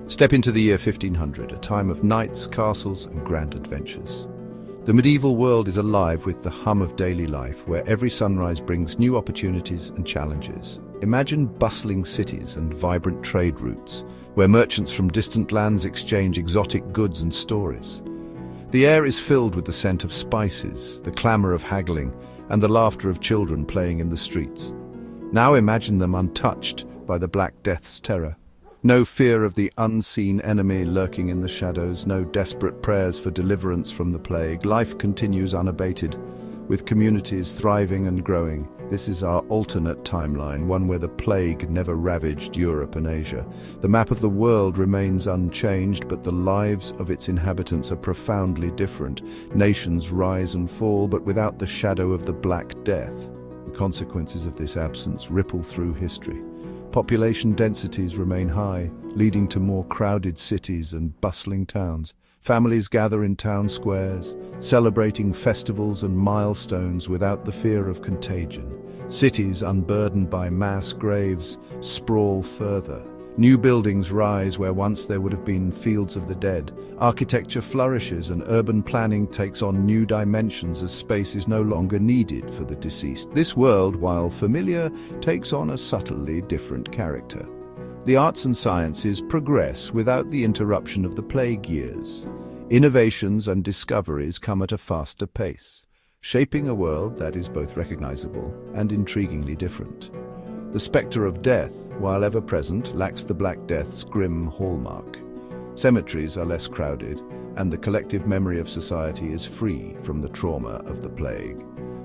Step into the year 1500, a time of knights, castles, and grand adventures. The medieval world is alive with the hum of daily life, where every sunrise brings new opportunities and challenges. Imagine bustling cities and vibrant trade routes, where merchants from distant lands exchange exotic goods and stories. The air is filled with the scent of spices, the clamor of haggling, and the laughter of children playing in the streets. Now imagine them untouched by the Black Death's terror. No fear of the unseen enemy lurking in the shadows, no desperate prayers for deliverance from the plague. Life continues unabated, with communities thriving and growing. This is our alternate timeline, one where the plague never ravaged Europe and Asia. The map of the world remains unchanged, but the lives of its inhabitants are profoundly different. Nations rise and fall, but without the shadow of the Black Death. The consequences of this absence ripple through history. Population densities remain high, leading to more crowded cities and bustling towns. Families gather in town squares, celebrating festivals and milestones without the fear of contagion. Cities, unburdened by mass graves, sprawl further. New buildings rise where once there would have been fields of the dead. Architecture flourishes and urban planning takes on new dimensions as space is no longer needed for the deceased. This world, while familiar, takes on a subtly different character. The arts and sciences progress without the interruption of the plague years. Innovations and discoveries come at a faster pace, shaping a world that is both recognizable and intriguingly different. The spectre of death, while ever present, lacks the Black Death's grim hallmark. Cemeteries are less crowded, and the collective memory of society is free from the trauma of the plague.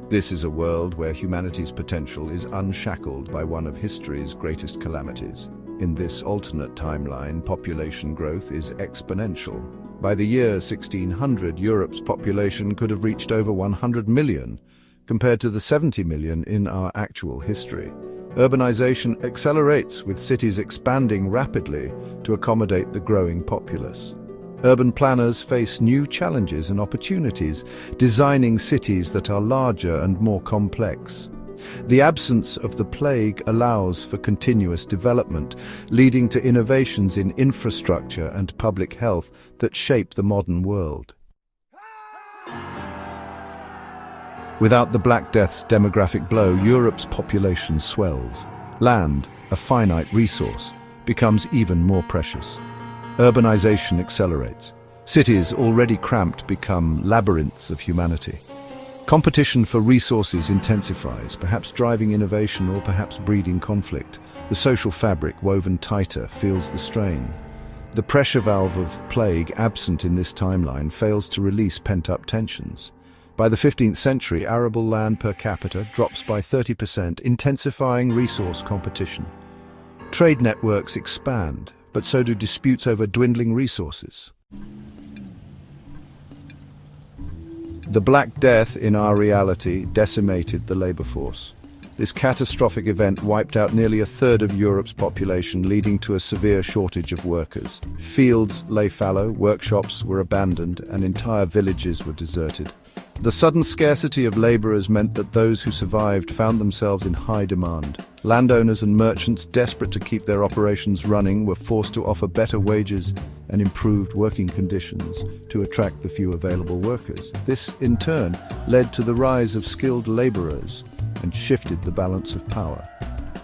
This is a world where humanity's potential is unshackled by one of history's greatest calamities. In this alternate timeline, population growth is exponential. By the year 1600, Europe's population could have reached over 100 million, compared to the 70 million in our actual history. Urbanization accelerates, with cities expanding rapidly to accommodate the growing populace. Urban planners face new challenges and opportunities, designing cities that are larger and more complex. The absence of the plague allows for continuous development, leading to innovations in infrastructure and public health that shape the modern world. Without the Black Death's demographic blow, Europe's population swells. Land, a finite resource, becomes even more precious. Urbanization accelerates. Cities, already cramped, become labyrinths of humanity. Competition for resources intensifies, perhaps driving innovation or perhaps breeding conflict. The social fabric, woven tighter, feels the strain. The pressure valve of plague, absent in this timeline, fails to release pent-up tensions. By the 15th century, arable land per capita drops by 30%, intensifying resource competition. Trade networks expand, but so do disputes over dwindling resources. The Black Death, in our reality, decimated the labor force. This catastrophic event wiped out nearly a third of Europe's population, leading to a severe shortage of workers. Fields lay fallow, workshops were abandoned, and entire villages were deserted. The sudden scarcity of laborers meant that those who survived found themselves in high demand. Landowners and merchants, desperate to keep their operations running, were forced to offer better wages and improved working conditions to attract the few available workers. This, in turn, led to the rise of skilled laborers and shifted the balance of power.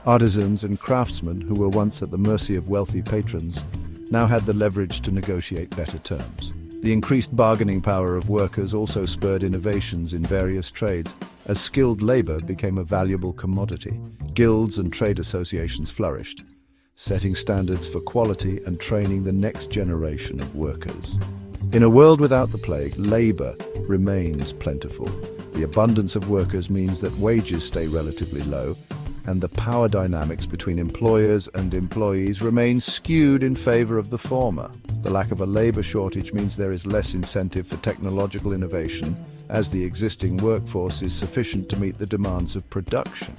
Artisans and craftsmen, who were once at the mercy of wealthy patrons, now had the leverage to negotiate better terms. The increased bargaining power of workers also spurred innovations in various trades, as skilled labor became a valuable commodity. Guilds and trade associations flourished, setting standards for quality and training the next generation of workers. In a world without the plague, labor remains plentiful. The abundance of workers means that wages stay relatively low, and the power dynamics between employers and employees remain skewed in favor of the former. The lack of a labor shortage means there is less incentive for technological innovation, as the existing workforce is sufficient to meet the demands of production.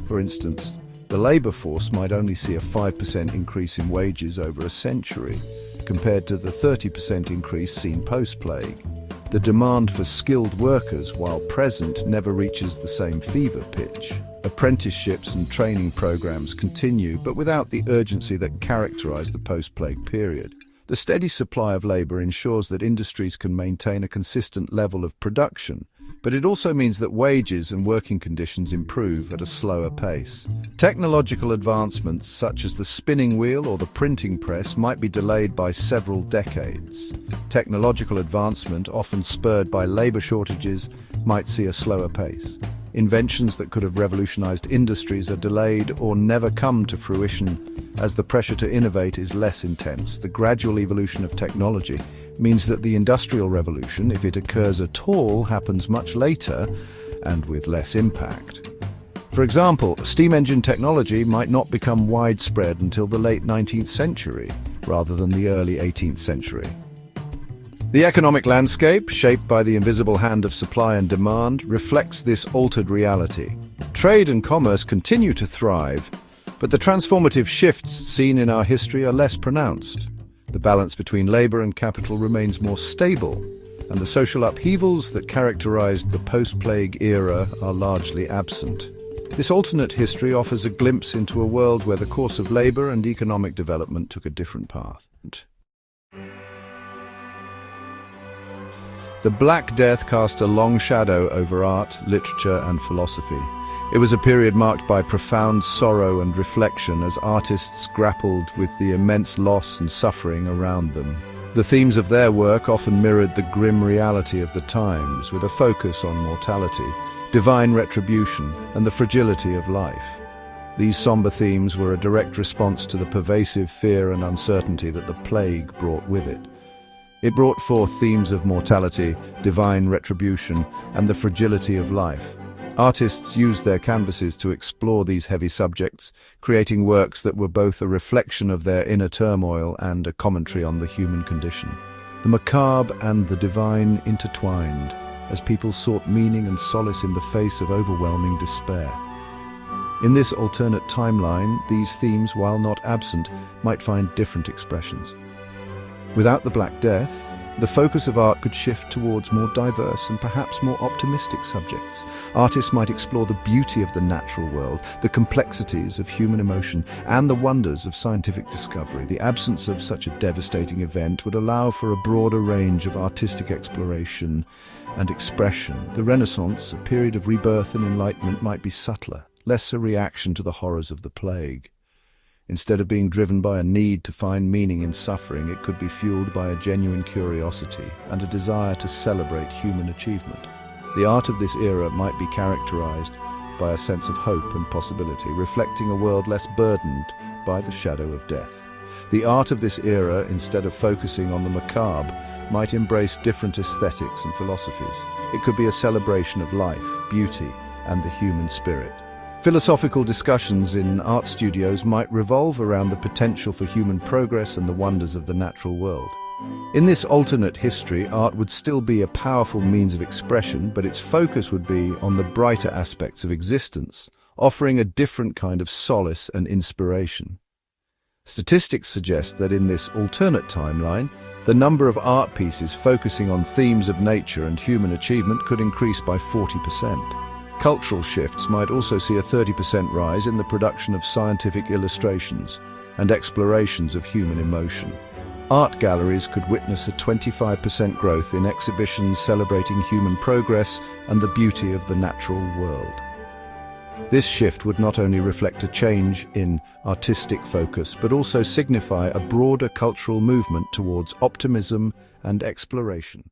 For instance, the labor force might only see a 5% increase in wages over a century, compared to the 30% increase seen post-plague. The demand for skilled workers, while present, never reaches the same fever pitch. Apprenticeships and training programs continue, but without the urgency that characterized the post-plague period. The steady supply of labor ensures that industries can maintain a consistent level of production, but it also means that wages and working conditions improve at a slower pace. Technological advancements such as the spinning wheel or the printing press might be delayed by several decades. Technological advancement, often spurred by labor shortages, might see a slower pace. Inventions that could have revolutionized industries are delayed or never come to fruition as the pressure to innovate is less intense. The gradual evolution of technology means that the Industrial Revolution, if it occurs at all, happens much later and with less impact. For example, steam engine technology might not become widespread until the late 19th century, rather than the early 18th century. The economic landscape, shaped by the invisible hand of supply and demand, reflects this altered reality. Trade and commerce continue to thrive, but the transformative shifts seen in our history are less pronounced. The balance between labor and capital remains more stable, and the social upheavals that characterized the post-plague era are largely absent. This alternate history offers a glimpse into a world where the course of labor and economic development took a different path. The Black Death cast a long shadow over art, literature, and philosophy. It was a period marked by profound sorrow and reflection as artists grappled with the immense loss and suffering around them. The themes of their work often mirrored the grim reality of the times, with a focus on mortality, divine retribution, and the fragility of life. These somber themes were a direct response to the pervasive fear and uncertainty that the plague brought with it. It brought forth themes of mortality, divine retribution, and the fragility of life. Artists used their canvases to explore these heavy subjects, creating works that were both a reflection of their inner turmoil and a commentary on the human condition. The macabre and the divine intertwined, as people sought meaning and solace in the face of overwhelming despair. In this alternate timeline, these themes, while not absent, might find different expressions. Without the Black Death, the focus of art could shift towards more diverse and perhaps more optimistic subjects. Artists might explore the beauty of the natural world, the complexities of human emotion, and the wonders of scientific discovery. The absence of such a devastating event would allow for a broader range of artistic exploration and expression. The Renaissance, a period of rebirth and enlightenment, might be subtler, less a reaction to the horrors of the plague. Instead of being driven by a need to find meaning in suffering, it could be fueled by a genuine curiosity and a desire to celebrate human achievement. The art of this era might be characterized by a sense of hope and possibility, reflecting a world less burdened by the shadow of death. The art of this era, instead of focusing on the macabre, might embrace different aesthetics and philosophies. It could be a celebration of life, beauty, and the human spirit. Philosophical discussions in art studios might revolve around the potential for human progress and the wonders of the natural world. In this alternate history, art would still be a powerful means of expression, but its focus would be on the brighter aspects of existence, offering a different kind of solace and inspiration. Statistics suggest that in this alternate timeline, the number of art pieces focusing on themes of nature and human achievement could increase by 40%. Cultural shifts might also see a 30% rise in the production of scientific illustrations and explorations of human emotion. Art galleries could witness a 25% growth in exhibitions celebrating human progress and the beauty of the natural world. This shift would not only reflect a change in artistic focus, but also signify a broader cultural movement towards optimism and exploration.